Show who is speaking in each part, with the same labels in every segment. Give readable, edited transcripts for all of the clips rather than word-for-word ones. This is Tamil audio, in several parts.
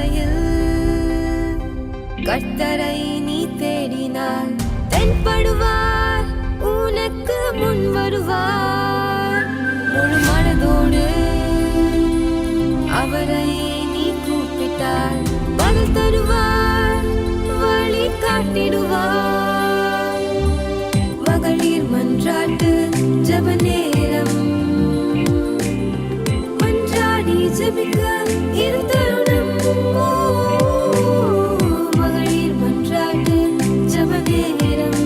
Speaker 1: பாதையில் கர்த்தரை நீ தேடினார், தென்படுவார், உனக்கு முன் வருவார். முழு மனதோடு அவரை நீ கூப்பிட்டார், பதில் தருவார், வழி காட்டிடுவார். மகளிர் மன்றாட்டு ஜெப நேரம், மன்றாடி ஜெபிக்க இரு தருணம். மகளிர் மன்றாட்டு ஜெப நேரம்,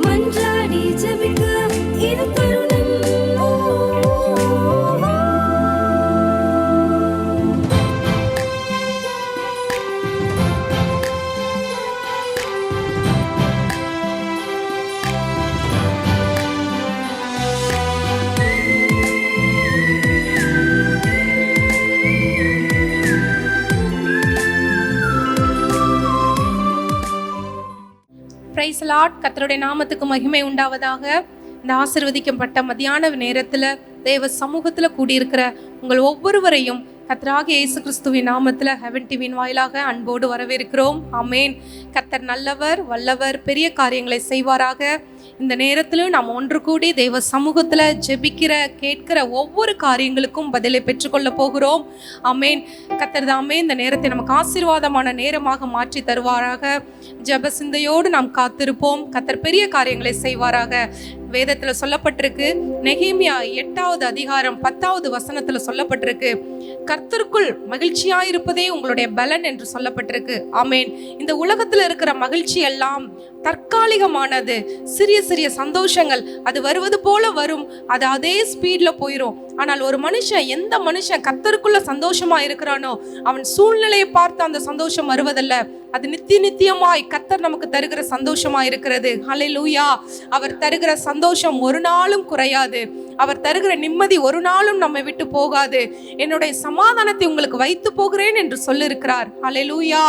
Speaker 1: மன்றாடி ஜெபிக்க இரு தருணம்.
Speaker 2: Praise Lord. கர்த்தருடைய நாமத்துக்கு மகிமை உண்டாவதாக. இந்த ஆசீர்வதிக்கப்பட்ட மத்தியான நேரத்தில் தேவ சமூகத்தில் கூடியிருக்கிற உங்கள் ஒவ்வொருவரையும் கர்த்தராகிய இயேசு கிறிஸ்துவின் நாமத்தில் ஹெவன் டிவியின் வாயிலாக அன்போடு வரவேற்கிறோம். ஆமேன். கர்த்தர் நல்லவர், வல்லவர், பெரிய காரியங்களை செய்வாராக. இந்த நேரத்திலும் நாம் ஒன்று கூடி தெய்வ சமூகத்தில் ஜெபிக்கிற கேட்கிற ஒவ்வொரு காரியங்களுக்கும் பதிலை பெற்றுக்கொள்ள போகிறோம். ஆமேன். கர்த்தர் தாமே இந்த நேரத்தை நமக்கு ஆசீர்வாதமான நேரமாக மாற்றி தருவாராக. ஜெப சிந்தையோடு நாம் காத்திருப்போம். கர்த்தர் பெரிய காரியங்களை செய்வாராக. வேதத்தில் சொல்லப்பட்டிருக்கு, நெகேமியா 8வது அதிகாரம் 10வது வசனத்தில் சொல்லப்பட்டிருக்கு, கர்த்தருக்குள் மகிழ்ச்சியாயிருப்பதே உங்களுடைய பலன் என்று சொல்லப்பட்டிருக்கு. ஆமேன். இந்த உலகத்தில் இருக்கிற மகிழ்ச்சி எல்லாம் தற்காலிகமானது. சிறிய சிறிய சந்தோஷங்கள் அது வருவது போல வரும், அது அதே ஸ்பீட்ல போயிடும். ஆனால் ஒரு மனுஷன், எந்த மனுஷன் கர்த்தருக்குள்ள சந்தோஷமா இருக்கிறானோ அவன் சூழ்நிலையை பார்த்து அந்த சந்தோஷம் வருவதல்ல, அது நித்தியமாய் கர்த்தர் நமக்கு தருகிற சந்தோஷமா இருக்கிறது. ஹல்லேலூயா. அவர் தருகிற சந்தோஷம் ஒரு நாளும் குறையாது. அவர் தருகிற நிம்மதி ஒரு நாளும் நம்மை விட்டு போகாது. என்னுடைய சமாதானத்தை உங்களுக்கு வைத்து போகிறேன் என்று சொல்லியிருக்கிறார். ஹல்லேலூயா.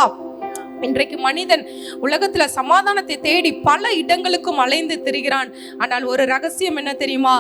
Speaker 2: இன்றைக்கு மனிதன் உலகத்துல சமாதானத்தை தேடி பல இடங்களுக்கும் அலைந்து திரிகிறான். ஆனால் ஒரு ரகசியம் என்ன தெரியுமா?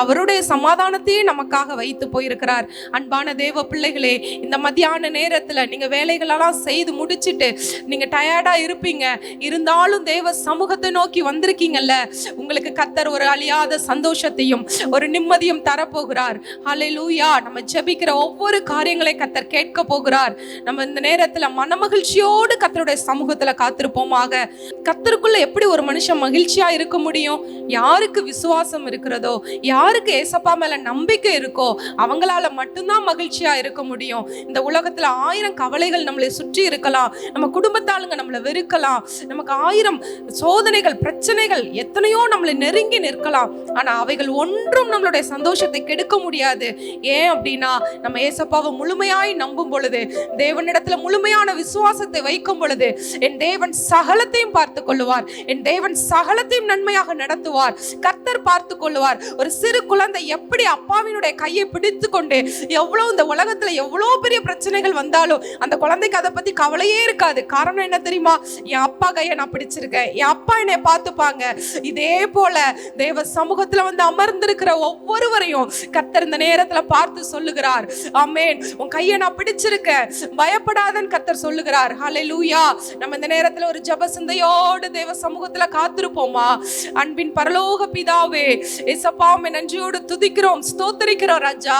Speaker 2: அவருடைய சமாதானத்தையே நமக்காக வைத்து போயிருக்கிறார். அன்பான தேவ பிள்ளைகளே, இந்த மத்தியான நேரத்துல நீங்க வேலைகளெல்லாம் செய்து முடிச்சுட்டு நீங்க டயர்டா இருப்பீங்க. இருந்தாலும் தேவ சமூகத்தை நோக்கி வந்திருக்கீங்கல்ல, உங்களுக்கு கர்த்தர் ஒரு அழியாத சந்தோஷத்தையும் ஒரு நிம்மதியும் தரப்போகிறார். ஹல்லேலூயா. நம்ம ஜெபிக்கிற ஒவ்வொரு காரியங்களை கர்த்தர் கேட்க போகிறார். நம்ம இந்த நேரத்துல மனமகிழ்ச்சியோடு கர்த்தருடைய சமூகத்துல காத்திருப்போமாக. கர்த்தருக்குள்ள எப்படி ஒரு மனுஷன் மகிழ்ச்சியா இருக்க முடியும்? யாருக்கு விசுவாசம் இருக்கிறதோ, யாருக்கு ஏசப்பா மேல நம்பிக்கை இருக்கோ, அவங்களால மட்டும்தான் மகிழ்ச்சியா இருக்க முடியும். இந்த உலகத்துல 1000 கவலைகள் நம்மளை சுற்றி இருக்கலாம், நம்ம குடும்பத்தாளுங்க நம்மளை வெறுக்கலாம், நமக்கு 1000 சோதனைகள், பிரச்சனைகள் எத்தனையோ நம்மளை நெருங்கி நிற்கலாம். ஆனா அவைகள் ஒன்றும் நம்மளுடைய சந்தோஷத்தை கெடுக்க முடியாது. ஏன் அப்படின்னா, நம்ம ஏசப்பாவை முழுமையாய் நம்பும் பொழுது, தேவனிடத்துல முழுமையான விசுவாசத்தை வைக்கும் பொழுது, என் தேவன் சகலத்தையும் பார்த்து கொள்ளுவார். என் தேவன் சகலத்தையும் நன்மையாக நடத்துவார். கர்த்தர் பார்த்து கொள்ளுவார். ஒரு சிறு குழந்தை எப்படி அப்பாவினுடைய கையை பிடித்து கொண்டு, எவ்வளவு இந்த உலகத்துல எவ்வளவு பெரிய பிரச்சனைகள் வந்தாலும் அந்த குழந்தைக்கு அதை பத்தி கவலையே இருக்காது. காரணம் என்ன தெரியுமா? என் அப்பா கையை நான் பிடிச்சிருக்கேன், என் அப்பா என்னை பார்த்துப்பாங்க. இதே போல தேவ சமூகத்துல வந்து அமர்ந்திருக்கிற ஒவ்வொருவரையும் கர்த்தர் இந்த நேரத்துல பார்த்து சொல்லுகிறார், ஆமென், உன் கையை நான் பிடிச்சிருக்கேன், பயப்படாதன்னு கர்த்தர் சொல்லுகிறார். ஹல்லேலூயா. நம்ம இந்த நேரத்துல ஒரு ஜெப சிந்தையோடு தேவ சமூகத்துல காத்திருப்போமா? அன்பின் பரலோக பிதாவே, ஏசப்பா உம்மை நன்றியோடு துதிக்கிறோம், ஸ்தோத்திரிக்கிறோம் ராஜா.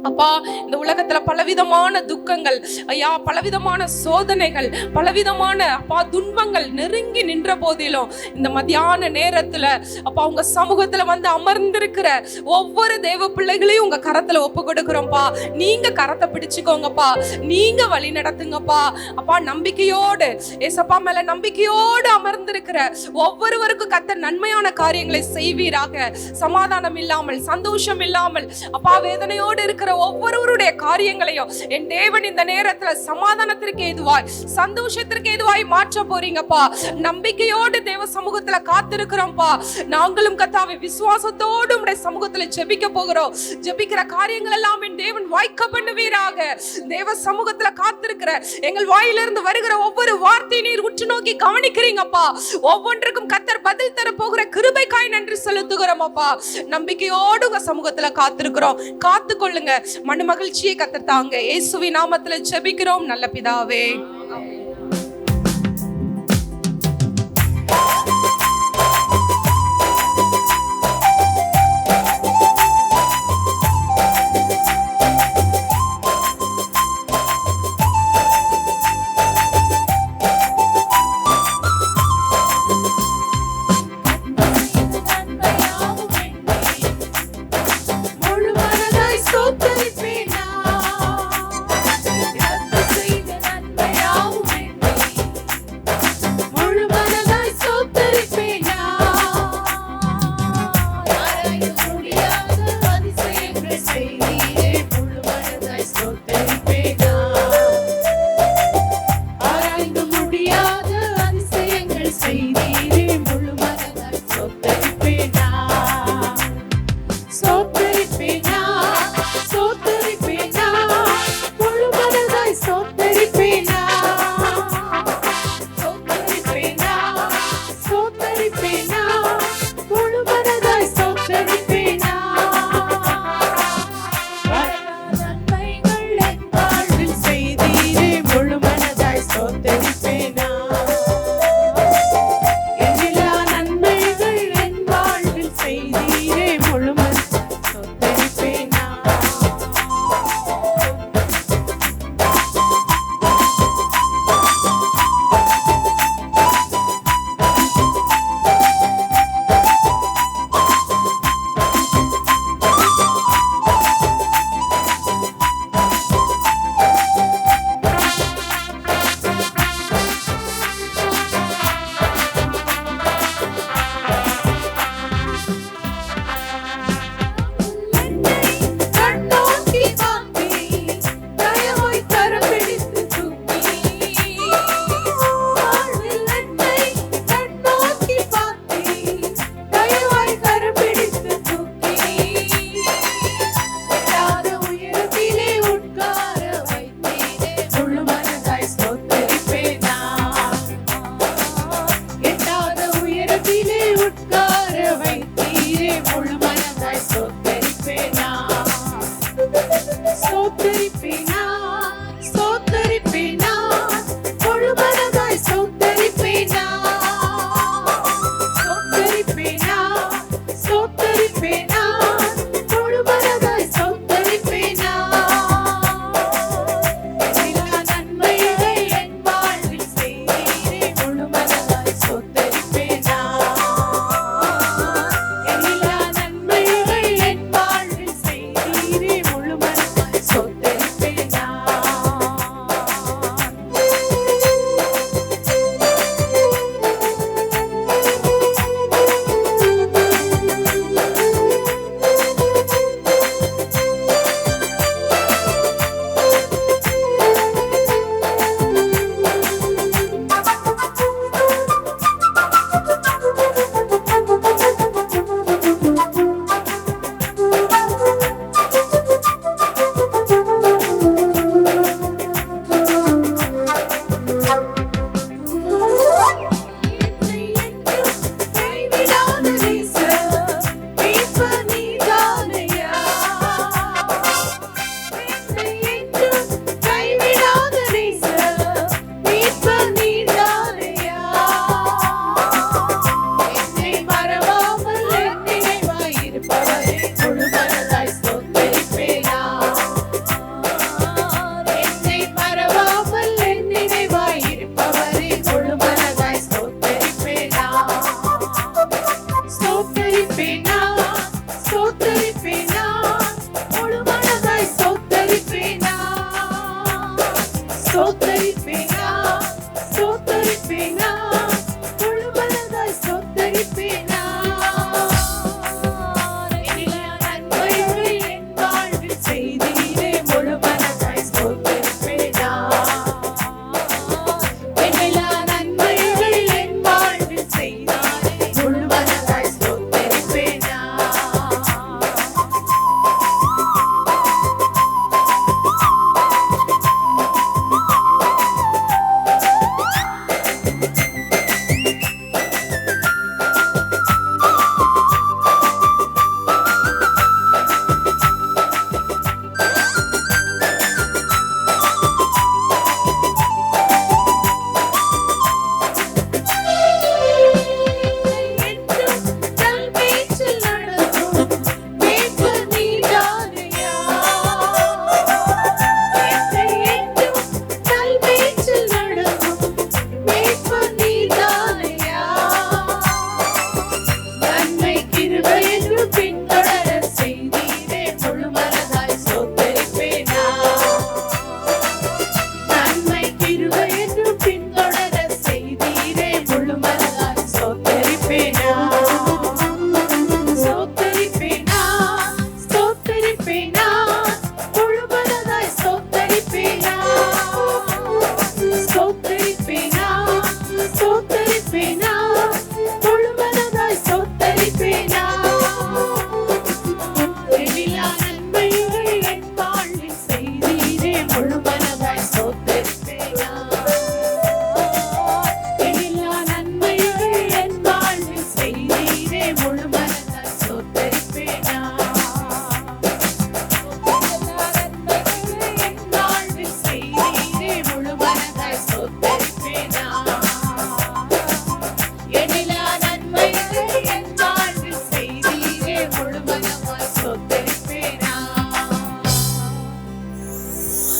Speaker 2: அப்பா, இந்த உலகத்துல பலவிதமான துக்கங்கள் ஐயா, பலவிதமான சோதனைகள், பலவிதமான அப்பா துன்பங்கள் நெருங்கி நின்ற போதிலும் இந்த மத்தியான நேரத்துல அப்பா உங்க சமூகத்துல வந்து அமர்ந்திருக்கிற ஒவ்வொரு தேவ பிள்ளைகளையும் உங்க கரத்துல ஒப்பு கொடுக்கிறோம்ப்பா. நீங்க கரத்தை பிடிச்சுக்கோங்கப்பா, நீங்க வழி நடத்துங்கப்பா. அப்பா, நம்பிக்கையோடு ஏசப்பா மேல நம்பிக்கையோடு அமர்ந்திருக்கிற ஒவ்வொருவருக்கும் கர்த்தர் நன்மையான காரியங்களை செய்வீராக. சமாதானம் இல்லாமல், சந்தோஷம் இல்லாமல், அப்பா வேதனையோடு இருக்கிற ஒவ்வொருவருடைய காரியங்களையும் என் தேவன் இந்த நேரத்துல சமாதானத்திற்கு ஏதுவாய், சந்தோஷத்திற்கு ஏதுவாய் மாற்ற போறீங்கப்பா. நம்பிக்கையோடு தேவ சமூகத்துல காத்திருக்கிறோம்ப்பா. நாங்களும் கர்த்தாவே விசுவாசத்தோடு உம்முடைய சமூகத்துல ஜெபிக்க போகிறோம். ஜெபிக்கிற காரியங்கள் எல்லாம் என் தேவன் வாய்க்க பண்ணுவீராக. தேவ சமூகத்துல காத்திருக்கிற எங்கள் வாயிலிருந்து வருகிற ஒவ்வொரு வார்த்தையை நீர் உற்று நோக்கி கவனிக்கிறீங்கப்பா. ஒவ்வொன்றுக்கும் கர்த்தர் பதில் தர போகிற கிருபைக்காய் நன்றி செலுத்துகிறோம் அப்பா. நம்பிக்கையோடு உங்க சமூகத்துல காத்திருக்கிறோம். காத்துக்கொள்ளுங்க. மன மகிழ்ச்சியை கர்த்தர் தாங்க. இயேசுவின் நாமத்துல ஜெபிக்கிறோம் நல்ல பிதாவே.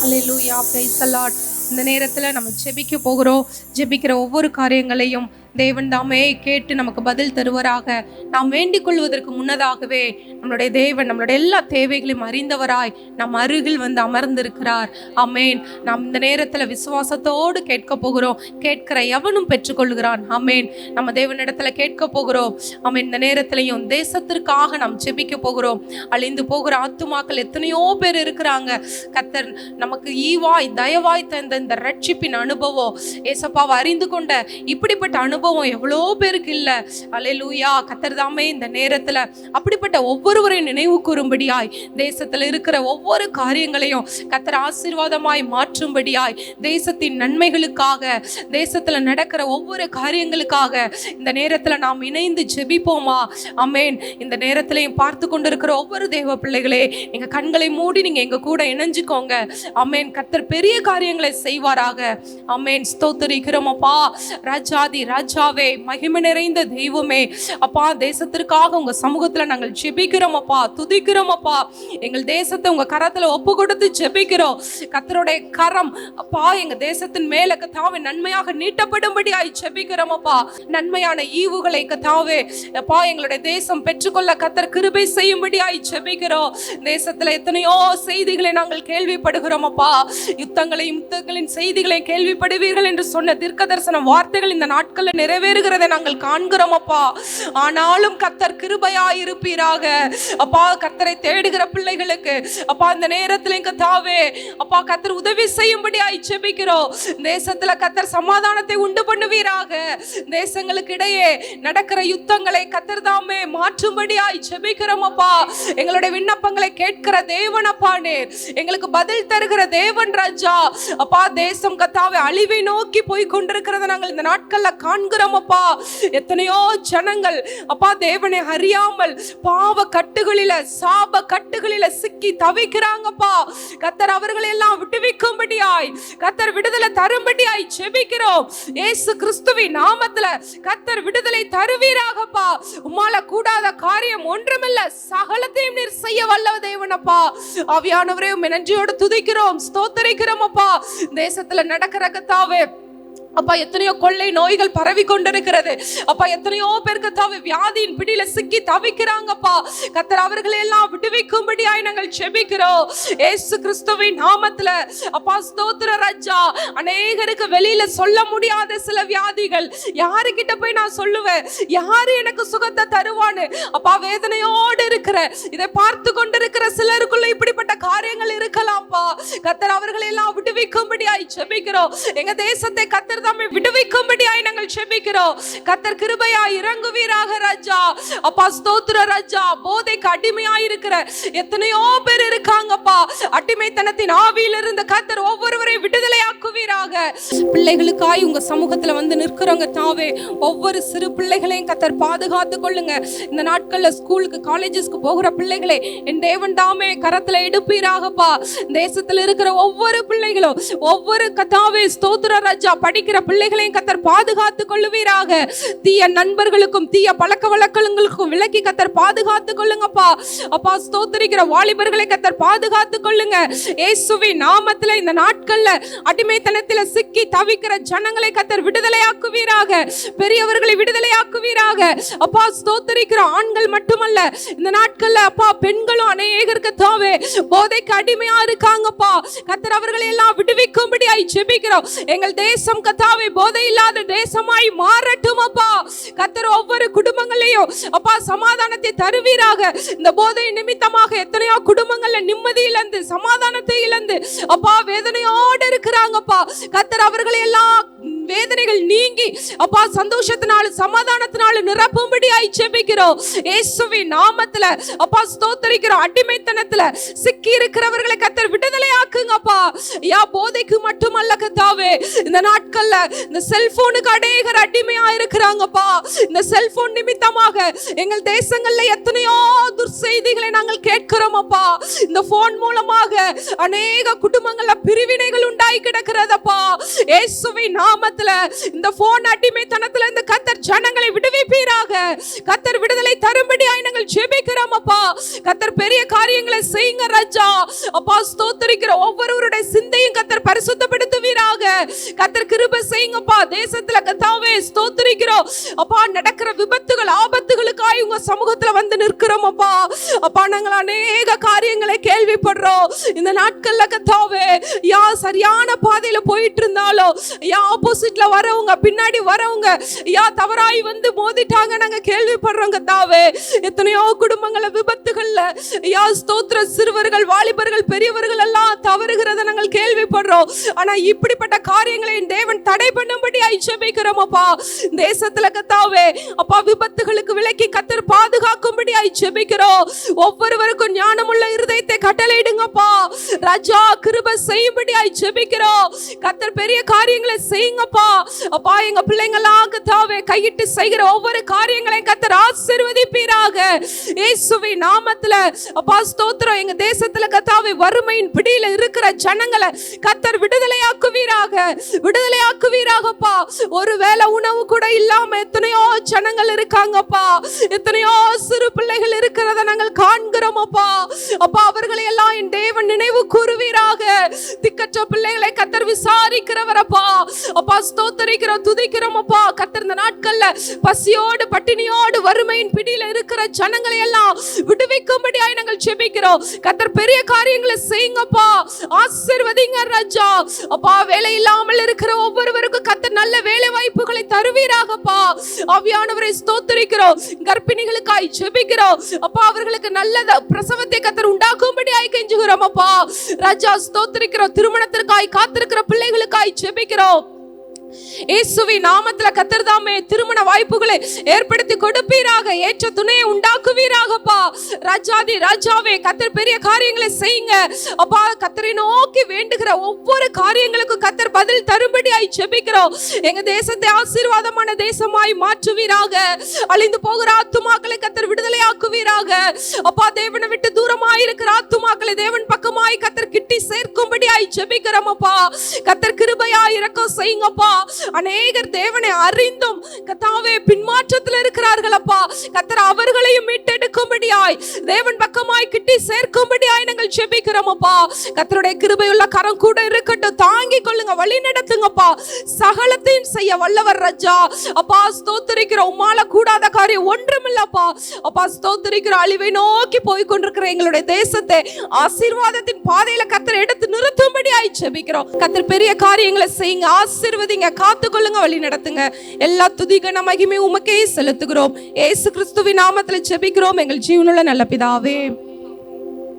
Speaker 2: அல்லேலூயா, பிரைஸ் தி லார்ட். இந்த நேரத்தில் நம்ம ஜெபிக்க போகிறோம். ஜெபிக்கிற ஒவ்வொரு காரியங்களையும் தேவன் தாமே கேட்டு நமக்கு பதில் தருவராக. நாம் வேண்டிக் கொள்வதற்கு முன்னதாகவே நம்மளுடைய தேவன் நம்மளுடைய எல்லா தேவைகளையும் அறிந்தவராய் நம் அருகில் வந்து அமர்ந்திருக்கிறார். ஆமேன். நாம் இந்த நேரத்தில் விசுவாசத்தோடு கேட்க போகிறோம். கேட்கிற எவனும் பெற்றுக்கொள்கிறான். ஆமேன். நம்ம தேவனிடத்தில் கேட்க போகிறோம். ஆமேன். இந்த நேரத்திலையும் தேசத்திற்காக நாம் ஜெபிக்க போகிறோம். அழிந்து போகிற ஆத்துமாக்கள் எத்தனையோ பேர் இருக்கிறாங்க. கர்த்தர் நமக்கு ஈவாய் தயவாய் தந்த இந்த ரட்சிப்பின் அனுபவம், ஏசப்பாவை அறிந்து கொண்ட இப்படிப்பட்ட அனுபவம் எவ்வளோ பேருக்கு இல்லை. அல்லேலூயா. கர்த்தர் தாமே இந்த நேரத்தில் அப்படிப்பட்ட ஒவ்வொருவரையும் நினைவு கூறும்படியாய், தேசத்தில் இருக்கிற ஒவ்வொரு காரியங்களையும் கர்த்தர் ஆசீர்வாதமாய் மாற்றும்படியாய், தேசத்தின் நன்மைகளுக்காக, தேசத்தில் நடக்கிற ஒவ்வொரு காரியங்களுக்காக இந்த நேரத்தில் நாம் இணைந்து ஜெபிப்போமா? ஆமேன். இந்த நேரத்திலையும் பார்த்து கொண்டிருக்கிற ஒவ்வொரு தேவ பிள்ளைகளே, நீங்க கண்களை மூடி நீங்க எங்க கூட இணைஞ்சுக்கோங்க. ஆமேன். கர்த்தர் பெரிய காரியங்களை செய்வாராக. ஆமேன். ஸ்தோத்திரிக்கிறோம் அப்பா. ராஜாதி ராஜாவே, மகிமை நிறைந்த தெய்வமே, அப்பா தேசத்திற்காக உங்க சமூகத்துல நாங்கள் ஜெபிக்கிறோம் அப்பா, துதிக்கிறோம் அப்பா. எங்கள் தேசத்தை உங்க கரத்துல ஒப்பு கொடுத்து ஜெபிக்கிறோம். கர்த்தருடைய கரம் அப்பா எங்க தேசத்தின் மேல கர்த்தாவே நன்மையாக நீட்டப்படும்படியாய் ஜெபிக்கிறோம் அப்பா. நன்மையான ஈவுகளை கர்த்தாவே அப்பா எங்களுடைய தேசம் பெற்றுக்கொள்ள கர்த்தர் கிருபை செய்யும்படியாய் ஜெபிக்கிறோம். தேசத்துல எத்தனையோ செய்திகளை நாங்கள் கேள்விப்படுகிறோம் அப்பா. யுத்தங்களின் செய்திகளை கேள்விப்படுவீர்கள் என்று சொன்ன தீர்க்கதரிசன வார்த்தைகள் இந்த நாட்களில் நிறைவேறுகிறதை நாங்கள் காண்கிறோம் அப்பா. ஆனாலும் கர்த்தர் கிருபையாய் இருப்பீராக அப்பா. கர்த்தரை தேடுகிற பிள்ளைகளுக்கு அப்பா இந்த நேரத்தில் கர்த்தாவே அப்பா கர்த்தர் உதவி செய்யும்படியாய் ஜெபிக்கிறோம். தேசத்துல கர்த்தர் சமாதானத்தை உண்டு பண்ணுவீராக. தேசங்களுக்கு இடையே நடக்கிற யுத்தங்களை கர்த்தர் தாமே மாற்றும்படியாய் ஜெபிக்கிறோம் அப்பா. எங்களுடைய விண்ணப்பங்களை கேட்கிற தேவன் அப்பா, நீர் எங்களுக்கு பதில் தருகிற தேவன் ராஜா. அப்பா தேசம் கர்த்தாவே அழிவை நோக்கி போய் கொண்டிருக்கிறத நாங்கள் இந்த நாட்கள்ல காண்கிறோம் அப்பா. எத்தனையோ ஜனங்கள் அப்பா தேவனை அறியாமல் பாவ கட்டுகளில, சாப கட்டுகளில சிக்கி தவிக்கிறாங்கப்பா. கர்த்தர் அவர்களை எல்லாம் விடுவிக்கும்படியாய், கர்த்தர் விடுதலை தரும்படியாய் ஜெபிக்கிறோம். இயேசு கிறிஸ்துவின் நாமத்துல கர்த்தர் விடுதலை தருவீராகப்பா. உம்மால கூடாத காரியம் ஒன்றுமில்ல, சகலத்தையும் நீர் செய்ய வல்ல தேவனப்பா. ஆவியானவரே உம்மை நன்றியோடு துதிக்கிறோம், ஸ்தோத்திரிக்கிறோம் அப்பா. தேசத்துல நடக்கிற கர்த்தாவே அப்பா எத்தனையோ கொள்ளை நோய்கள் பரவி கொண்டிருக்கிறது அப்பா. எத்தனையோ பேருக்கு தாவே வியாதியின் பிடியில சிக்கி தவிக்கிறாங்கப்பா. கர்த்தர் அவர்களை எல்லாம் விடுவிக்கும்படியாய் நாங்கள் ஜெபிக்கிறோம் இயேசு கிறிஸ்துவின் நாமத்துல அப்பா. ஸ்தோத்திர ராஜா. அநேகருக்கு வெளியில சொல்ல முடியாத சில வியாதிகள், யாருக்கிட்ட போய் நான் சொல்லுவேன், யாரு எனக்கு சுகத்தை தருவான்னு அப்பா வேதனையோடு இருக்கிற, இதை பார்த்து கொண்டிருக்கிற சிலருக்குள்ள இப்படிப்பட்ட காரியங்கள் இருக்கலாம்ப்பா. கர்த்தர் அவர்களை எல்லாம் விடுவிக்கும்படியாய் ஜெபிக்கிறோம். எங்க தேசத்தை கர்த்தர் தாமே விடுவிக்கும்படியாய் நாங்கள் ஜெபிக்கிறோம். கர்த்தர் கிருபையாய் இறங்குவீராக ராஜா. அப்பா ஸ்தோத்திர ராஜா. போதைக்கு அடிமையாய் இருக்கிற எத்தனையோ பேர் இருக்காங்கப்பா. அடிமைத்தனத்தின் ஆவியிலிருந்து கர்த்தர் ஒவ்வொருவரையும் விடுதலையாக்குவீராக. பிள்ளைகளுக்காய் உங்க சமூகத்துல வந்து நிற்கிறவங்க தாவே, ஒவ்வொரு சிறு பிள்ளைகளையும் கர்த்தர் பாதுகாத்து கொள்ளுங்க. இந்த நாட்கள்ல ஸ்கூலுக்கு காலேஜஸ்க்கு போகிற பிள்ளைகளை என் தேவன் தாமே கரத்துல எடுப்பீராகப்பா. தேசத்துல இருக்கிற ஒவ்வொரு பிள்ளைகளும், ஒவ்வொரு கர்த்தாவே ஸ்தோத்திர ராஜா படிக்கிற பிள்ளைகளையும் கர்த்தர் பாதுகாத்து கொள்ளுவீராக. தீய நண்பர்களுக்கும் தீய பழக்க வழக்கங்களுக்கும் விலக்கி கர்த்தர் பாதுகாத்து கொள்ளுங்கப்பா. அப்பா ஸ்தோத்திரிக்கிற வாலிபர்களை கர்த்தர் பாதுகாத்து கொள்ளுங்க இயேசுவின் நாமத்துல. இந்த நாட்கள்ல அடிமைத்தனத்துல சிக்கி தவிக்கிற ஜனங்களை கர்த்தர் விடுதலையாக்குவீராக. பெரியவர்களை விடுதலையாக்குவீராக அப்பா. ஸ்தோத்திரிக்கிற ஆண்கள் மட்டுமல்ல, இந்த நாட்கள்ல அப்பா பெண்களும் அநேகருக்கு தாவே போதைக்கு அடிமையா இருக்காங்கப்பா. கர்த்தர் அவர்களை எல்லாம் விடுவிக்கும்படியாய் ஜெபிக்கிறோம். எங்கள் தேசம் கர்த்தாவே போதை இல்லாத தேசமாய் மாறட்டும் அப்பா. கர்த்தர் ஒவ்வொரு குடும்பங்களையும் அப்பா சமாதானத்தை தருவீராக. இந்த போதை நிமித்தமாக எத்தனையோ குடும்பங்கள்ல நிம்மதி இழந்து, சமாதானத்தை இழந்து அப்பா வேதனையோடு இருக்கிறாங்கப்பா. கர்த்தர் அவர்களை எல்லாம் வேதனைகள் நீங்கி அப்பா சந்தோஷத்தினாலும் சமாதானத்தினாலும் நிரப்பும்படியாய் ஜெபிக்கிறோம் இயேசுவின் நாமத்துல அப்பா. ஸ்தோத்திரிக்கிறோம். அடிமைத்தனத்துல சிக்கி இருக்கிறவர்களை கர்த்தர் விடுதலையாக்குங்கப்பா. யா போதைக்கு மட்டுமல்ல கர்த்தாவே, இந்த நாட்கள்ல இந்த செல்போனுக்கு அநேகர் அடிமையா இருக்கிறாங்கப்பா. இந்த செல்போன் நிமித்தமாக எங்கள் தேசங்கள்ல எத்தனையோ துர்செய்திகளை நாங்கள் கேட்கிறோம் அப்பா. இந்த போன் மூலமாக அநேக குடும்பங்கள்ல பிரிவினைகள் உண்டாகி கிடக்கிறதப்பா. இயேசுவின் நாமத்துல நாமத்துல இந்த போன் அடிமைத்தனத்துல இந்த கத்தர் ஜனங்களை விடுவிப்பீராக. கத்தர் விடுதலை தரும்படியாய் நாங்கள் ஜெபிக்கிறோம் அப்பா. கத்தர் பெரிய காரியங்களை செய்யுங்க ராஜா. அப்பா ஸ்தோத்திரிக்கிற ஒவ்வொருவருடைய சிந்தையும் கத்தர் பரிசுத்தப்படுத்துவீராக. கத்தர் கிருபை செய்யுங்கப்பா. தேசத்துல கத்தாவே ஸ்தோத்திரிக்கிறோம் அப்பா. நடக்கிற விபத்துகள் ஆபத்துகளுக்காய் உங்க சமூகத்துல வந்து நிற்கிறோம் அப்பா. அப்பா நாங்கள் அநேக காரியங்களை கேள்விப்படுறோம் இந்த நாட்கள்ல கத்தாவே. யா சரியான பாதையில போயிட்டு இருந்தாலும் யா ஆப்போசிட்ல வரவங்க பின்னாடி வரவங்க யா தவறாய் வந்து மோதிட்டாங்க நாங்க கேள்விப்படுறோம் கத்தாவே. எத்தனையோ குடும்பங்கள விபத்துகள்ல யா ஸ்தோத்திர சிறுவர்கள் வாலிபர்கள் பெரியவர்கள் எல்லாம் தவறுகிறத நாங்கள் கேள்விப்படுறோம். ஆனா இப்படிப்பட்ட காரியங்களை தேவன் தடை பண்ணும்படி ஜெபிக்கிறோம் அப்பா. தேசத்துல கத்தாவே அப்பா விபத்துகளுக்கு விலக்கி கத்தர் பாதுகாக்கும்படி ஜெபிக்கிறோம். ஒவ்வொருவருக்கும் ஞானமுள்ள இருதயத்தை கட்டளையிடுங்கப்பா ராஜா. கிருபை செய்யும்படி ஜெபிக்கிறோம். கத்தர் பெரிய காரியங்களை செய்யுங்கப்பா. அப்பா எங்க பிள்ளைங்களாம் கத்தாவே கையிட்டு செய்கிற ஒவ்வொரு காரியங்களையும் கத்தர் ஆசீர்வதிப்பீராக இயேசுவின் நாமத்துல. அப்பா ஸ்தோத்திரம். எங்க தேசத்துல கத்தாவே வறுமையின் பிடியில இருக்கிற ஜனங்களை கத்தர் விடுதலையாக்குவீராக. விடுதலையாக்குவீராகப்பா. ஒருவேளை உணவு கூட இல்லாம எத்தனையோ ஜனங்கள் இருக்காங்கப்பா. எத்தனையோ சிறு பிள்ளைகள் இருக்கிறத நாங்கள் காண்கிறோம் அப்பா. அப்பா அவர்களை எல்லாம் என் தேவன் நினைவு கூறுவீராக. திக்கற்ற பிள்ளைகளை கத்தர் விசாரிக்கிறவரப்பா. அப்பா ஸ்தோத்திரிக்கிறோம் துதிக்கிறோம் அப்பா. கத்தர் இந்த நாட்கள்ல பசியோடு பட்டினியோடு வறுமையின் பிடியில இருக்கிற ஜனங்களை எல்லாம் விடுவிக்கும்படியாய் நாங்கள் ஜெபிக்கிறோம். கத்தர் பெரிய காரியங்களை செய்யுங்கப்பா. ஆசீர்வதிங்க ராஜா. அப்பா வேலை இல்லாமல் இருக்கிற ஒவ்வொருவருக்கும் கத்தர் நல்ல வேலை வாய்ப்புகளை தருவீராகப்பா. ஆவியானவரை ஸ்தோத்திரிக்கிறோம். கர்ப்பிணிகளுக்காய் ஜெபிக்கிறோம் அப்பா. அவர்களுக்கு நல்ல பிரசவத்தை கத்தர் உண்டாக்கும்படியாய் கெஞ்சுகிறோம் அப்பா ராஜா. ஸ்தோத்திரிக்கிறோம். திருமணத்திற்காய் காத்திருக்கிற பிள்ளைகளுக்காய் ஜெபிக்கிறோம். இயேசுவின் நாமத்துல கர்த்தர் தாமே திருமண வாய்ப்புகளை ஏற்படுத்தி கொடுப்பீராக. ஏற்ற துணையை உண்டாக்குவீராகப்பா. ராஜாதி ராஜாவே கர்த்தர் பெரிய காரியங்களை செய்யுங்க அப்பா. கர்த்தரை நோக்கி வேண்டுகிற ஒவ்வொரு காரியங்களுக்கும் கர்த்தர் பதில் தரும்படியாய் ஜெபிக்கிறோம். எங்க தேசத்தை ஆசீர்வாதமான தேசமாய் மாற்றுவீராக. அழிந்து போகிற ஆத்துமாக்களை கர்த்தர் விடுதலையாக்குவீராக. அப்பா தேவனை விட்டு தூரமாய் இருக்கிற ஆத்துமாக்களை தேவன் பக்கமாய் கர்த்தர் கிட்டி சேர்க்கும்படியாய் ஜெபிக்கிறோம் அப்பா. கர்த்தர் கிருபையாய் இரக்கம் செய்யுங்கப்பா. அநேகர் தேவனை அறிந்தும் கர்த்தாவே பின்மாற்றத்தில் இருக்கிறார்கள் அப்பா. கர்த்தர் அவர்களையும் மீட்டெடுக்கும்படியாய் தேவன் பக்கமாய் கிட்டி சேர்க்கும்படியாய் நாங்கள் ஜெபிக்கிறோம் அப்பா. கர்த்தருடைய கிருபையுள்ள கரம் கூட இருக்கட்டும். தாங்கிக் கொள்ளுங்க, வழி நடத்துங்கப்பா. சகலத்தையும் செய்ய வல்லவர் ராஜா. அப்பா ஸ்தோத்திரிக்கிறோம். உம்மால கூடாத காரியம் ஒன்றுமில்லப்பா. அப்பா ஸ்தோத்திரிக்கிறோம். அழிவை நோக்கி போய் கொண்டிருக்கிற எங்களுடைய தேசத்தை ஆசீர்வாதத்தின் பாதையில கர்த்தர் எடுத்து நிறுத்தும்படியாய் ஜெபிக்கிறோம். கர்த்தர் பெரிய காரியங்களை செய்யுங்க. ஆசீர்வதிங்க, காத்துக்கொள்ளுங்க, வழி நடத்துங்க. எல்லா துதி கன மகிமை உமக்கே செலுத்துகிறோம். இயேசு கிறிஸ்துவின் நாமத்தில் ஜெபிக்கிறோம் எங்கள் ஜீவனுள்ள நல்ல பிதாவே.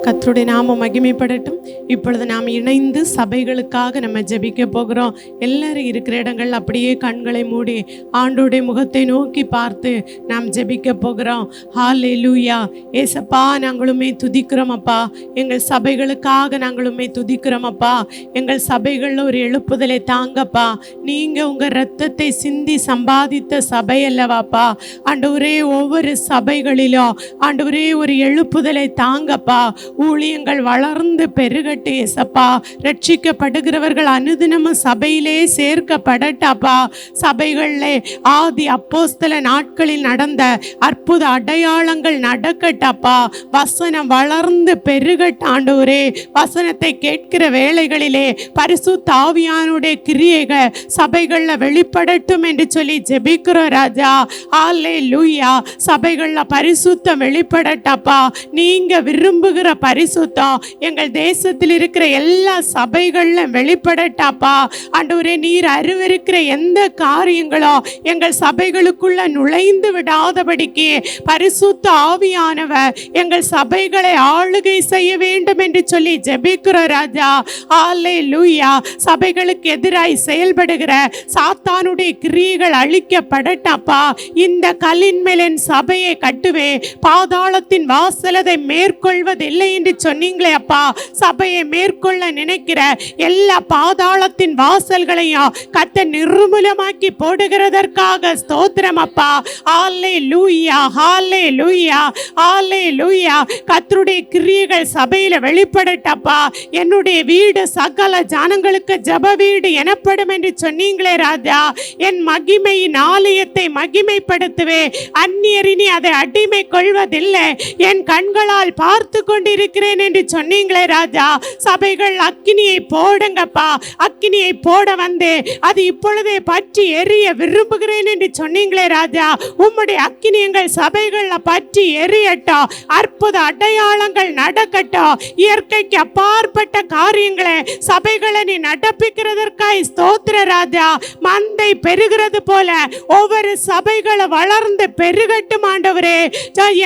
Speaker 3: கர்த்தருடைய நாமம் மகிமைப்படட்டும். இப்பொழுது நாம் இணைந்து சபைகளுக்காக நம்ம ஜெபிக்க போகிறோம். எல்லாரும் இருக்கிற இடங்கள் அப்படியே கண்களை மூடி ஆண்டோடைய முகத்தை நோக்கி பார்த்து நாம் ஜெபிக்க போகிறோம். ஹல்லேலூயா. ஏசப்பா நாங்களுமே துதிக்கிறோம் அப்பா. எங்கள் சபைகளுக்காக நாங்களுமே துதிக்கிறோம் அப்பா. எங்கள் சபைகளில் ஒரு எழுப்புதலை தாங்கப்பா. நீங்கள் உங்கள் இரத்தத்தை சிந்தி சம்பாதித்த சபை அல்லவாப்பா. ஆண்டவரே ஒவ்வொரு சபைகளிலும் ஆண்டவரே ஒரு எழுப்புதலை தாங்கப்பா. ஊழியங்கள் வளர்ந்து பெருகட்டு ஏசப்பா. ரட்சிக்கப்படுகிறவர்கள் அனுதினமும் சபையிலே சேர்க்கப்படட்டாப்பா. சபைகளிலே ஆதி அப்போஸ்தல நாட்களில் நடந்த அற்புத அடையாளங்கள் நடக்கட்டாப்பா. வசனம் வளர்ந்து பெருகட்ட ஆண்டவரே. வசனத்தை கேட்கிற வேளைகளிலே பரிசுத்த ஆவியானுடைய கிரியைகள் சபைகளில் வெளிப்படட்டும் என்று சொல்லி ஜெபிக்கிறோம் ராஜா. ஹல்லேலூயா. சபைகளில் பரிசுத்தம் வெளிப்படட்டாப்பா. நீங்க விரும்புகிற பரிசுத்தம் எங்கள் தேசத்தில் இருக்கிற எல்லா சபைகளிலும் வெளிப்படட்டாப்பா. ஆண்டவரே நீர் அறிவிருக்கிற எந்த காரியங்களும் எங்கள் சபைகளுக்குள்ள நுழைந்து விடாதபடிக்கு பரிசுத்த ஆவியானவர் எங்கள் சபைகளை ஆளுகை செய்ய வேண்டும் என்று சொல்லி ஜெபிக்கிறோம் ராஜா. ஹல்லேலூயா. சபைகளுக்கு எதிராய் செயல்படுகிற சாத்தானுடைய கிரியைகள் அழிக்கப்படட்டாப்பா. இந்த கல்லின் மேல் என் சபையை கட்டுவே, பாதாளத்தின் வாசல் அதை மேற்கொள்வதில்லை என்று சொன்னீங்களே அப்பா. சபையை மேற்கொள்ள நினைக்கிற எல்லா பாதாளத்தின் வாசல்களையும் கர்த்தர் நிர்மூலமாக்கி போடுகிறதற்காக ஸ்தோத்திரம் அப்பா. ஹல்லேலூயா, ஹல்லேலூயா, ஹல்லேலூயா. கர்த்தருடைய கிரியைகள் சபையில வெளிப்படட்டப்பா. என்னுடைய வீடு சகல ஜனங்களுக்கு ஜெப வீடு எனப்படும் என்று சொன்னீங்களே ராஜா. என் மகிமையின் ஆலயத்தை மகிமைப்படுத்துவே, அந்நியரினி அதை அடிமை கொள்வதில்லை, என் கண்களால் பார்த்து கொண்டிருக்கிறேன் என்று சொன்னீங்களே ராஜா. சபைகள் அக்கினியை போடுங்கப்பா. அக்கினியை போட வந்து அது இப்பொழுதே பற்றி எரிய விரும்புகிறேன் என்று சொன்னீங்களே ராஜா. உம்முடைய அக்கினி எங்கள் சபைகள்ல பற்றி எரியட்டும். அற்புத அடையாளங்கள் நடக்கட்டும். இயற்கைக்கு அப்பாற்பட்ட காரியங்களை சபைகளை நீ நடப்பிக்கிறதற்காய் ஸ்தோத்திர ராஜா. மந்தை பெருகிறது போல ஒவ்வொரு சபைகளை வளர்ந்து பெருகட்டும் ஆண்டவரே.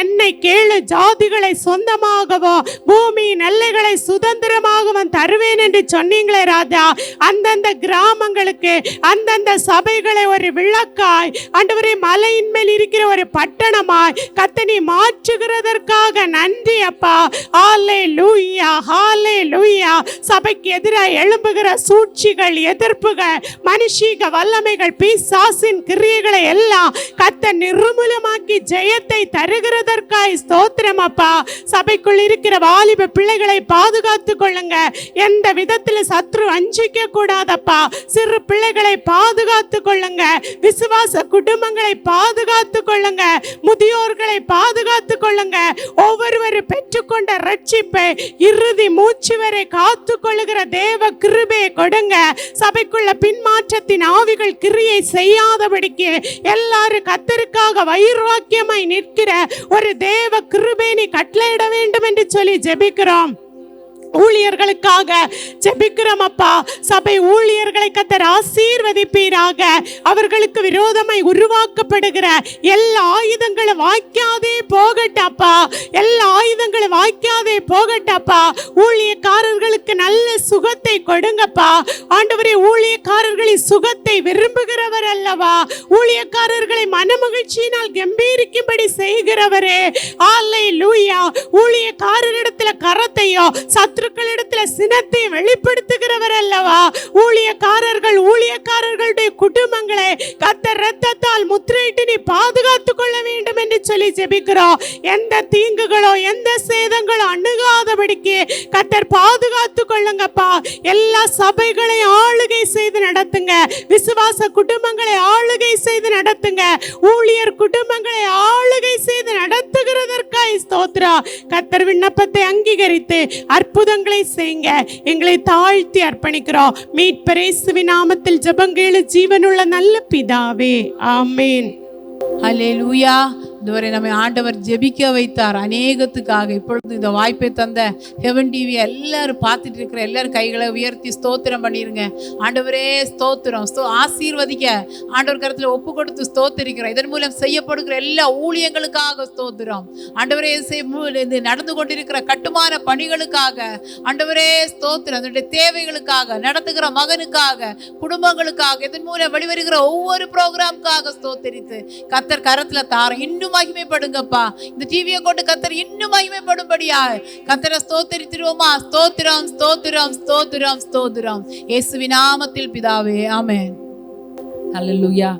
Speaker 3: என்னை கேளு, ஜாதிகளை சொந்தமாகவும் பூமியின் எல்லைகளை சுதந்திரமாகவும் தருவேன் என்று சொன்னீங்களே ராஜா. அந்தந்த கிராமங்களுக்கு அந்தந்த சபைகளை ஒரு விளக்காய் ஆண்டவரே, மலையின் மேல் இருக்கிற ஒரு பட்டணமாய் கர்த்தர் மாற்றுகிறதற்காக நன்றி அப்பா. ஹல்லேலூயா, ஹல்லேலூயா. சபைக்கு எதிராக எழும்புகிற சூழ்ச்சிகள், எதிர்ப்புகள், மனுஷீக வல்லமைகள், பிசாசின் கிரியைகளை எல்லாம் கர்த்தர் நிர்மூலமாக்கி ஜெயத்தை தருகிறதற்காய் ஸ்தோத்திரம் அப்பா. சபைக்குள் இருக்கிற வாலிப பிள்ளைகளை பாதுகாத்துக் கொள்ளுங்க. எந்த விதத்தில் சத்ரு வஞ்சிக்க கூடாதப்பா. சிறு பிள்ளைகளை பாதுகாத்துக் கொள்ளுங்க. விசுவாச குடும்பங்களை பாதுகாத்துக் கொள்ளுங்க. முதியோர்களை பாதுகாத்துக் கொள்ளுங்க. ஒவ்வொருவரும் பெற்றுக்கொண்ட ரட்சிப்பை இறுதி மூச்சு வரை காத்துக் கொள்ளுகிற தேவ கிருபையை கொடுங்க. சபைக்குள்ள பின்மாற்றத்தின் ஆவிகள் கிரியை செய்யாதபடிக்கு எல்லாரும் கர்த்தருக்காக வைராக்கியமாய் நிற்கிற ஒரு தேவ கிருபையை நீ கட்டளையிட வேண்டும் என்று சொல்லி ஜெபிக்கிறோம். ஊழியர்களுக்காக ஜெபிக்கிறோம் அப்பா. சபை ஊழியர்களை கர்த்தர் ஆசீர்வதிப்பீராக. அவர்களுக்கு விரோதமாய் உருவாக்கப்படுகிற எல்லா ஆயுதங்களும் வாய்க்காதே போகட்டப்பா. எல்லா ஆயுதங்களும் வாய்க்காதே போகட்டப்பா. ஊழியக்காரர்களுக்கு நல்ல சுகத்தை கொடுங்கப்பா ஆண்டவரே. ஊழியக்காரர்களின் சுகத்தை விரும்புகிறவர் அல்லவா. ஊழியக்காரர்களை மனமகிழ்ச்சியினால் கம்பீரிக்கும்படி செய்கிறவரே. ஹல்லேலூயா. ஊழியக்காரரிடத்துல கரத்தையோ சத்துருக்களிடத்துல சினத்தை வெளிப்படுத்துகிறவர் அல்லவா. ஊழியக்காரர்களுடைய குடும்பங்களை கர்த்தர் இரத்தத்தால் முத்திரையிட்டு நீ பாதுகாத்துக் கொள்ள வேண்டும் என்று சொல்லி ஜெபிக்கிறோம். எந்த தீங்குகளோ எந்த சேதங்களோ அணுகாதபடிக்கு கர்த்தர் பாதுகாத்துக் கொள்ளுங்கப்பா. எல்லா சபைகளை ஆளுகை செய்து நடத்துங்க. விசுவாச குடும்பங்களை ஆளுகை செய்து நடத்துங்க. ஊழியர் குடும்பங்களை ஆளுகை செய்து நடத்துகிறதற்காய் ஸ்தோத்திரம். கர்த்தர் விண்ணப்பத்தை அங்கீகரித்து அற்புதங்களை செய்யுங்க. எங்களை தாழ்த்தி அர்ப்பணிக்கிறோம். மீட்பர் இயேசுவின் நாமத்தில் ஜெபங்கேளு ஜீவனுள்ள நல்ல பிதாவே, ஆமென்.
Speaker 4: ஹல்லேலூயா. இதுவரை நம்மை ஆண்டவர் ஜெபிக்க வைத்தார் அநேகத்துக்காக. இப்பொழுது இந்த வாய்ப்பை தந்த ஹெவன் டிவி எல்லாரும் பார்த்துட்டு இருக்கிற எல்லாரும் கைகளை உயர்த்தி ஸ்தோத்திரம் பண்ணிருங்க. ஆண்டவரே ஸ்தோத்திரம். ஆசீர்வதிக்க ஆண்டவர் கருத்தில் ஒப்பு கொடுத்து ஸ்தோத்திரிக்கிறோம். இதன் மூலம் செய்யப்படுகிற எல்லா ஊழியங்களுக்காக ஸ்தோத்திரம். ஆண்டவரே நடந்து கொண்டிருக்கிற கட்டுமான பணிகளுக்காக ஆண்டவரே ஸ்தோத்திரம். அதனுடைய தேவைகளுக்காக, நடத்துகிற மகனுக்காக, குடும்பங்களுக்காக, இதன் மூலம் வெளிவருகிற ஒவ்வொரு ப்ரோக்ராமுக்காக ஸ்தோத்திரித்து கர்த்தர் கரத்துல தார இன்னும் மகிமைப்படுங்கப்பா. இந்த டிவியை கொண்டு கர்த்தர் இன்னும் மகிமைப்படும்படியா கர்த்தரை ஸ்தோத்திரித்திடுவோமா. ஸ்தோத்திரம், ஸ்தோத்திரம், ஸ்தோத்திரம், ஸ்தோத்திரம். இயேசுவின் நாமத்தில் பிதாவே, ஆமென்.
Speaker 5: ஹல்லேலூயா.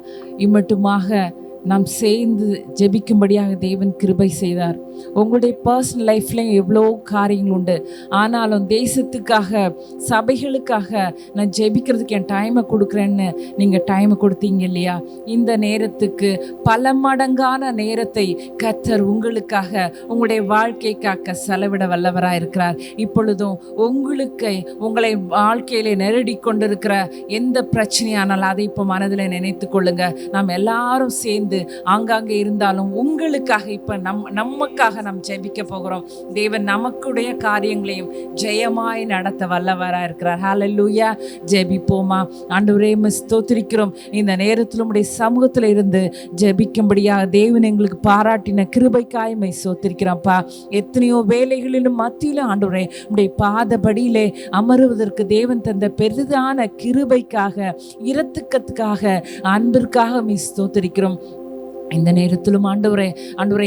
Speaker 5: இம்மட்டுமாக நாம் சேர்ந்து ஜெபிக்கும்படியாக தேவன் கிருபை செய்தார். உங்களுடைய பர்சனல் லைஃப்லையும் எவ்வளோ காரியங்கள் உண்டு. ஆனாலும் தேசத்துக்காக, சபைகளுக்காக நான் ஜெபிக்கிறதுக்கு என் டைமை கொடுக்குறேன்னு நீங்கள் டைமை கொடுத்தீங்க இல்லையா? இந்த நேரத்துக்கு பல மடங்கான நேரத்தை கர்த்தர் உங்களுக்காக, உங்களுடைய வாழ்க்கைக்காக செலவிட வல்லவராக இருக்கிறார். இப்பொழுதும் உங்களுக்கு உங்களை வாழ்க்கையிலே நெருடி கொண்டிருக்கிற எந்த பிரச்சனையானாலும் அதை இப்போ மனதில் நினைத்து கொள்ளுங்க. நாம் எல்லாரும் சேர்ந்து ஆங்காங்கே இருந்தாலும் உங்களுக்காக இப்போ நமக்காக நாம் ஜெபிக்க போகிறோம். தேவன் நமக்குடைய காரியங்களையும் ஜெயமாய் நடத்த வல்லவராக இருக்கிறார். ஹல்லேலூயா. ஜெபிப்போமா. ஆண்டவரே ஸ்தோத்திரிக்கிறோம். இந்த நேரத்தில் உம்முடைய சமூகத்தில் இருந்து ஜெபிக்கும்படியாக தேவன் எங்களுக்கு பாராட்டின கிருபைக்காய்மை ஸ்தோத்திரிக்கிறோம்ப்பா. எத்தனையோ வேலைகளிலும் மத்தியிலும் ஆண்டவரே உம்முடைய பாதபடியிலே அமருவதற்கு தேவன் தந்த பெரிதான கிருபைக்காக, இரத்துக்கத்துக்காக, அன்பிற்காக ஸ்தோத்திரிக்கிறோம். இந்த நேரத்திலும் ஆண்டவரே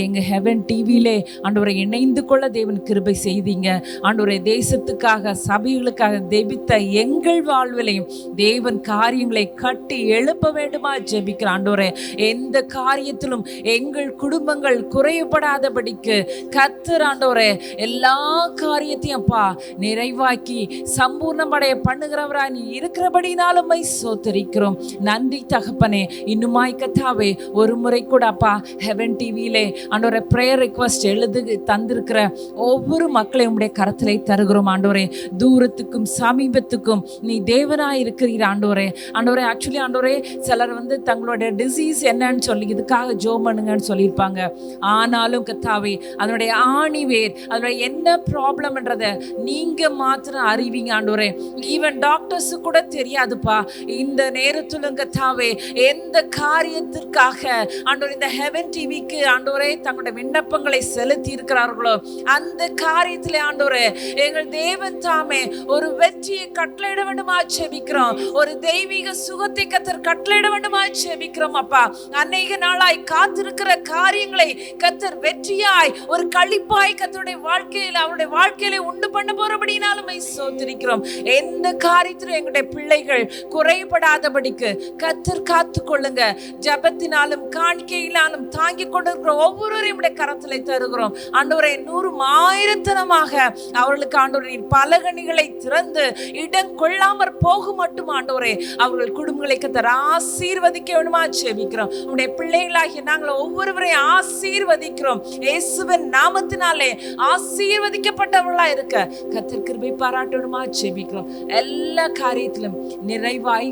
Speaker 5: எங்க ஹெவன் டிவியிலே ஆண்டவரை இணைந்து கொள்ள தேவன் கிருபை செய்தீங்க. ஆண்டவரே தேசத்துக்காக சபைகளுக்காக தெபித்த எங்கள் வாழ்விலையும் தேவன் காரியங்களை கட்டி எழுப்ப வேண்டுமா ஜெபிக்கிற ஆண்டவரே, எந்த காரியத்திலும் எங்கள் குடும்பங்கள் குறைபடாதபடிக்கு கர்த்தர் ஆண்டவரே எல்லா காரியத்தையும் அப்பா நிறைவாக்கி சம்பூர்ணமடைய பண்ணுகிறவரா நீ இருக்கிறபடினாலும் சோத்தரிக்கிறோம். நன்றி தகப்பனே. இன்னுமாய் கர்த்தாவே ஒரு முறை கூட அப்பா ஹெவன் டிவியிலே ஆண்டவரே பிரேயர் ரிக்வெஸ்ட் எழுது தந்திருக்கிற ஒவ்வொரு மக்களையும் உடைய கரத்திலே தருகிறோம் ஆண்டவரே. தூரத்துக்கும் சமீபத்துக்கும் நீ தேவனாய் இருக்கிறீர் ஆண்டவரே. ஆக்சுவலி ஆண்டவரே சிலர் தங்களுடைய டிசீஸ் என்னன்னு சொல்லி இதுக்காக ஜோம் பண்ணுங்கன்னு சொல்லியிருப்பாங்க. ஆனாலும் கர்த்தாவே அதனுடைய ஆணிவேர் அதனுடைய என்ன ப்ராப்ளம்ன்றத நீங்க மாத்திரம் அறிவிங்க ஆண்டவரே. ஈவன் டாக்டர்ஸ் கூட தெரியாதுப்பா. இந்த நேரத்துல கர்த்தாவே எந்த காரியத்திற்காக ஆண்டவரே இந்த ஹெவன் டிவிக்கு ஆண்டவரே தங்களுடைய விண்ணப்பங்களை செலுத்தி இருக்கிறார்களோ அந்த காரியத்திலே ஆண்டவரே எங்கள் தேவன் தாமே ஒரு வெற்றியை கட்டளையிட வேண்டுமா ஜெபிக்கிறோம். ஒரு தெய்வீக சுகத்தை கர்த்தர் கட்டளையிட வேண்டுமா ஜெபிக்கிறோம் அப்பா. அநேக நாளாய் காத்திருக்கிற காரியங்களை கர்த்தர் வெற்றியாய் ஒரு களிப்பாய் கர்த்தருடைய வாழ்க்கையில் அவருடைய வாழ்க்கையில உண்டு பண்ண போறபடினாலும் சோத்திரிக்கிறோம். எந்த காரியத்திலும் எங்களுடைய பிள்ளைகள் குறைபடாதபடிக்கு கர்த்தர் காத்து கொள்ளுங்க. ஜபத்தினாலும் காணிக்கையினாலும் தாங்கி கொண்டிருக்கிற ஒவ்வொருவரையும் கரத்திலே தருகிறோம் ஆண்டவரே. 100,000 அவர்களுக்கு ஆண்டவரே பலகணிகளை திறந்து இடம் கொள்ளாமற் போக மட்டும் ஆண்டவரே அவர்கள் குடும்பங்களை கர்த்தர் ஆசீர்வதிக்க வேண்டுமா ஜெபிக்கிறோம். உம்முடைய பிள்ளைகளாகிய நாங்கள் ஒவ்வொருவரையும் ஆசீர்வதிக்கிறோம். இயேசுவின் நாமத்தினாலே ஆசீர்வதிக்கப்பட்டவர்களா இருக்க கர்த்தர் கிருபை பாராட்டணுமா ஜெபிக்கிறோம். எல்லா காரியத்திலும் நிறைவாய்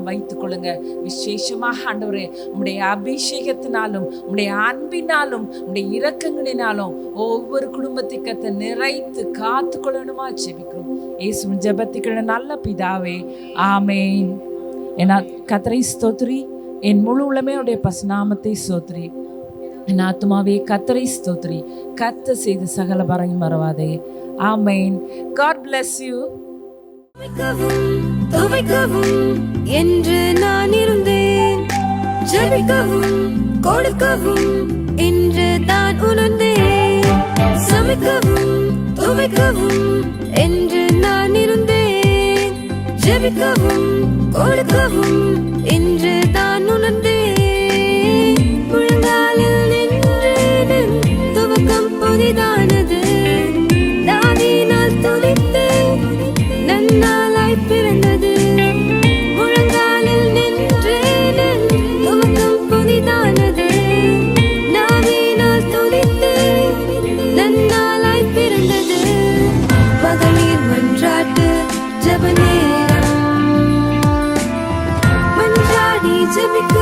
Speaker 5: வைத்துக் கொள்ளுங்க. விசேஷமாக ஆண்டவரே உம்முடைய அபிஷேகத்தினாலும் உம்முடைய அன்பினாலும் உம்முடைய இரக்கங்களினாலும் ஒவ்வொரு குடும்பத்தை கர்த்தர் நிறைத்து காத்து கொள்ளணுமா ஜெபிக்கிறோம். இயேசுவின் ஜெபத்துக்கு நல்ல பிதாவே, ஆமென். ஏன்னா கர்த்தரை ஸ்தோத்திரி, என் முழு உள்ளமே உடைய பசுநாமத்தை ஸ்தோத்திரி. என் ஆத்துமாவே கர்த்தரை ஸ்தோத்திரி, கர்த்தர் செய்த சகல பாரையும் மறவாதே. ஆமென். God bless you.
Speaker 1: துவைக்கவும் என்று நான் இருந்தேன், ஜெபிக்கவும் கொடுக்கவும் என்று தான் உணர்ந்தேன். சமைக்கவும் துவைக்கவும் என்று நான் இருந்தேன், ஜெபிக்கவும் கொடுக்கவும் என்று தான் உணர்ந்தேன். முழங்காலில் நின்று துவக்கம் புதிதானது, தாவினால் துதித்தேன் நன்னாளாய் பிறந்தது. முழங்காலில் நின்றேன் துவக்கம் புதிதானது, நாவினால் துதித்தேன் நன்னாளாய் பிறந்தது. மகளிர் மன்றாட்டு ஜெப நேரம், மன்றாடி ஜெபிக்க